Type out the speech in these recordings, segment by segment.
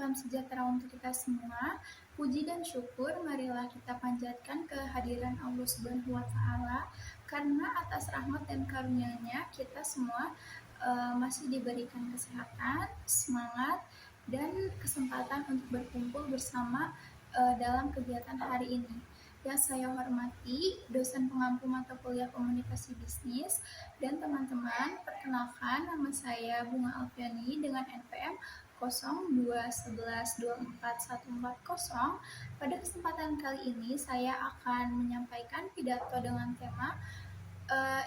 salam sejahtera untuk kita semua. Puji dan syukur marilah kita panjatkan kehadiran Allah Subhanahu wa taala karena atas rahmat dan karunia-Nya kita semua masih diberikan kesehatan, semangat dan kesempatan untuk berkumpul bersama dalam kegiatan hari ini. Yang saya hormati dosen pengampu mata kuliah komunikasi bisnis dan teman-teman, perkenalkan nama saya Bunga Alfiani dengan NPM 0211244140. Pada kesempatan kali ini saya akan menyampaikan pidato dengan tema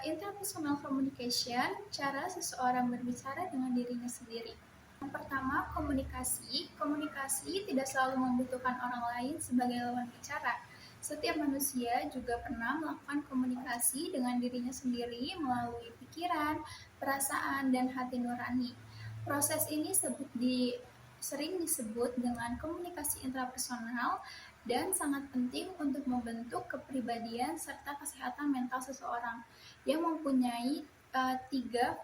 interpersonal communication, cara seseorang berbicara dengan dirinya sendiri. Yang pertama, komunikasi. Komunikasi tidak selalu membutuhkan orang lain sebagai lawan bicara. Setiap manusia juga pernah melakukan komunikasi dengan dirinya sendiri melalui pikiran, perasaan, dan hati nurani. Proses ini sering disebut dengan komunikasi intrapersonal dan sangat penting untuk membentuk kepribadian serta kesehatan mental seseorang yang mempunyai 3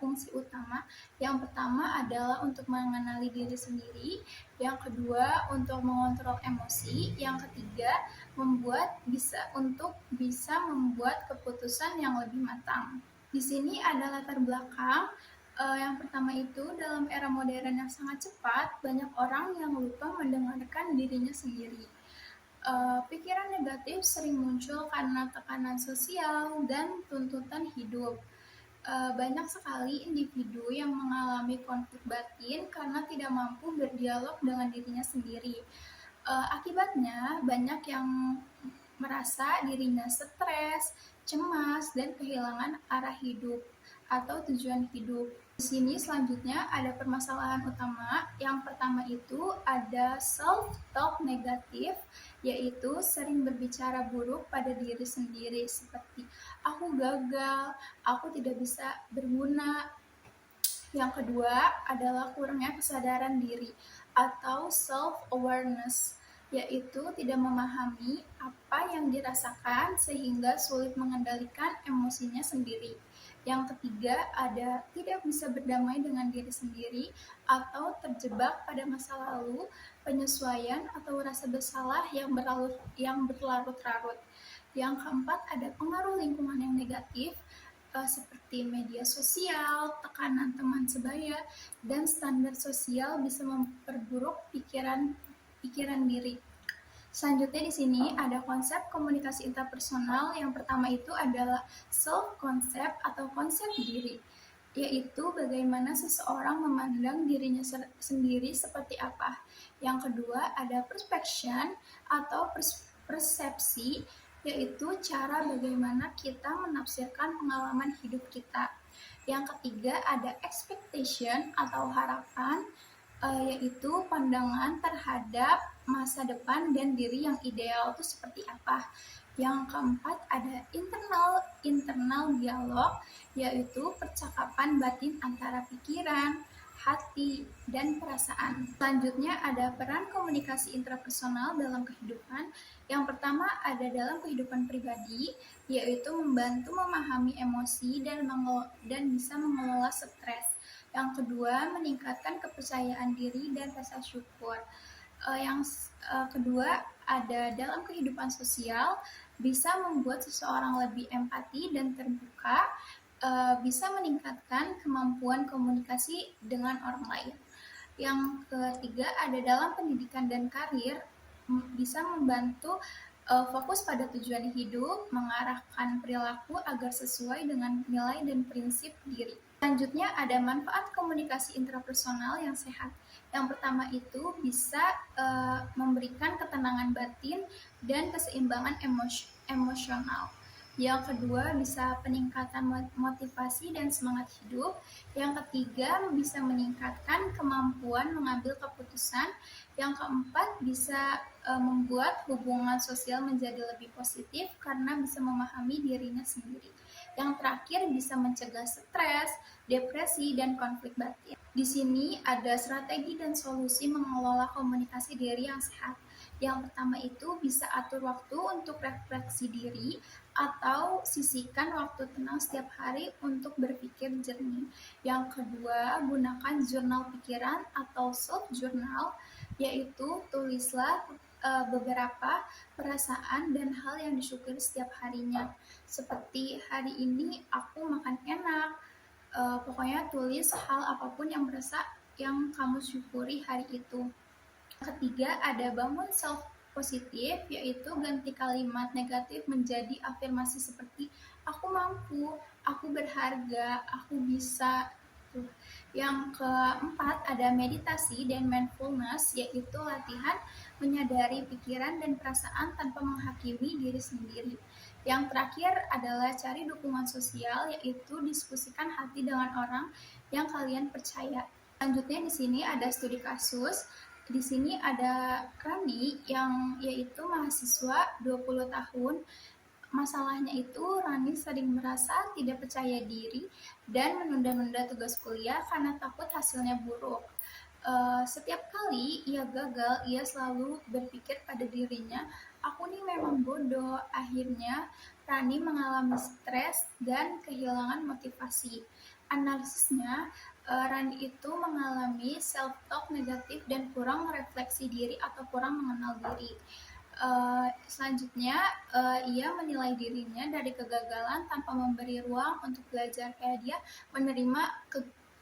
fungsi utama. Yang pertama adalah untuk mengenali diri sendiri, yang kedua untuk mengontrol emosi, yang ketiga bisa membuat keputusan yang lebih matang. Di sini ada latar belakang. Yang pertama itu, dalam era modern yang sangat cepat, banyak orang yang lupa mendengarkan dirinya sendiri. Pikiran negatif sering muncul karena tekanan sosial dan tuntutan hidup. Banyak sekali individu yang mengalami konflik batin karena tidak mampu berdialog dengan dirinya sendiri. Akibatnya, banyak yang merasa dirinya stres, cemas, dan kehilangan arah hidup atau tujuan hidup. Di sini selanjutnya ada permasalahan utama. Yang pertama itu ada self-talk negatif, yaitu sering berbicara buruk pada diri sendiri seperti aku gagal, aku tidak bisa berguna. Yang kedua adalah kurangnya kesadaran diri atau self-awareness, yaitu tidak memahami apa yang dirasakan sehingga sulit mengendalikan emosinya sendiri. Yang ketiga ada tidak bisa berdamai dengan diri sendiri atau terjebak pada masa lalu, penyesuaian atau rasa bersalah yang berlarut-larut. Yang keempat ada pengaruh lingkungan yang negatif seperti media sosial, tekanan teman sebaya, dan standar sosial bisa memperburuk pikiran diri. Selanjutnya di sini ada konsep komunikasi interpersonal. Yang pertama itu adalah self concept atau konsep diri, yaitu bagaimana seseorang memandang dirinya sendiri seperti apa. Yang kedua ada perception atau persepsi, yaitu cara bagaimana kita menafsirkan pengalaman hidup kita. Yang ketiga ada expectation atau harapan, yaitu pandangan terhadap masa depan dan diri yang ideal itu seperti apa. Yang keempat ada internal dialog, yaitu percakapan batin antara pikiran, hati, dan perasaan. Selanjutnya ada peran komunikasi intrapersonal dalam kehidupan. Yang pertama ada dalam kehidupan pribadi, yaitu membantu memahami emosi dan bisa mengelola stres. Yang kedua meningkatkan kepercayaan diri dan rasa syukur. Yang kedua ada dalam kehidupan sosial, bisa membuat seseorang lebih empati dan terbuka, bisa meningkatkan kemampuan komunikasi dengan orang lain. Yang ketiga ada dalam pendidikan dan karir, bisa membantu fokus pada tujuan hidup, mengarahkan perilaku agar sesuai dengan nilai dan prinsip diri. Selanjutnya ada manfaat komunikasi intrapersonal yang sehat. Yang pertama itu bisa memberikan ketenangan batin dan keseimbangan emosional. Yang kedua bisa peningkatan motivasi dan semangat hidup. Yang ketiga bisa meningkatkan kemampuan mengambil keputusan. Yang keempat bisa membuat hubungan sosial menjadi lebih positif karena bisa memahami dirinya sendiri. Yang terakhir bisa mencegah stres, depresi, dan konflik batin. Di sini ada strategi dan solusi mengelola komunikasi diri yang sehat. Yang pertama itu bisa atur waktu untuk refleksi diri atau sisihkan waktu tenang setiap hari untuk berpikir jernih. Yang kedua, gunakan jurnal pikiran atau self journal. yaitu tulislah beberapa perasaan dan hal yang disyukuri setiap harinya. Seperti hari ini aku makan enak. Pokoknya tulis hal apapun yang kamu syukuri hari itu. Ketiga, ada bangun self positif, yaitu ganti kalimat negatif menjadi afirmasi seperti aku mampu, aku berharga, aku bisa. Yang keempat, ada meditasi dan mindfulness, yaitu latihan menyadari pikiran dan perasaan tanpa menghakimi diri sendiri. Yang terakhir adalah cari dukungan sosial, yaitu diskusikan hati dengan orang yang kalian percaya. Selanjutnya di sini ada studi kasus. Di sini ada Randi yang yaitu mahasiswa 20 tahun. Masalahnya itu Rani sering merasa tidak percaya diri dan menunda-nunda tugas kuliah karena takut hasilnya buruk. Setiap kali ia gagal, ia selalu berpikir pada dirinya, aku nih memang bodoh. Akhirnya Rani mengalami stres dan kehilangan motivasi. Analisisnya, Rani itu mengalami self-talk negatif dan kurang refleksi diri atau kurang mengenal diri. Selanjutnya, ia menilai dirinya dari kegagalan tanpa memberi ruang untuk belajar. Kayak dia menerima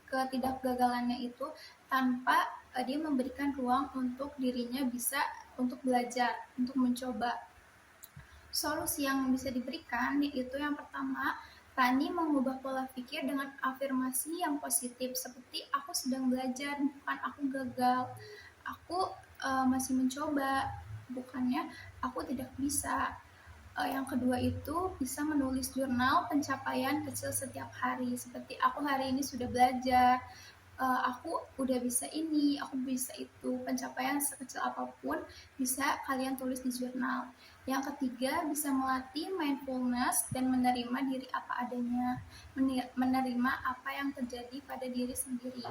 ketidakgagalannya itu tanpa dia memberikan ruang untuk dirinya bisa untuk belajar, untuk mencoba. Solusi yang bisa diberikan yaitu yang pertama, Rani mengubah pola pikir dengan afirmasi yang positif seperti aku sedang belajar, bukan aku gagal. Aku masih mencoba, bukannya aku tidak bisa. Yang kedua itu bisa menulis jurnal pencapaian kecil setiap hari, seperti aku hari ini sudah belajar, aku udah bisa ini, aku bisa itu. Pencapaian sekecil apapun bisa kalian tulis di jurnal. Yang ketiga, bisa melatih mindfulness dan menerima diri apa adanya, menerima apa yang terjadi pada diri sendiri.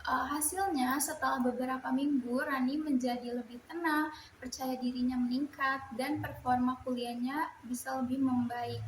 Hasilnya, setelah beberapa minggu, Rani menjadi lebih tenang, percaya dirinya meningkat, dan performa kuliahnya bisa lebih membaik.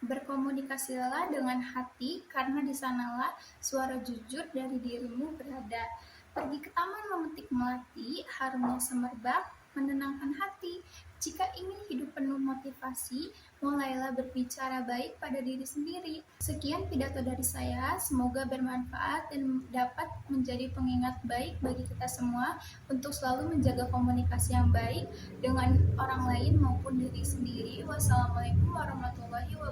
Berkomunikasilah dengan hati, karena di sanalah suara jujur dari dirimu berada. Pergi ke taman memetik melati, harumnya semerbak, menenangkan hati. Jika ingin hidup penuh motivasi, mulailah berbicara baik pada diri sendiri. Sekian pidato dari saya, semoga bermanfaat dan dapat menjadi pengingat baik bagi kita semua untuk selalu menjaga komunikasi yang baik dengan orang lain maupun diri sendiri. Wassalamualaikum warahmatullahi wabarakatuh.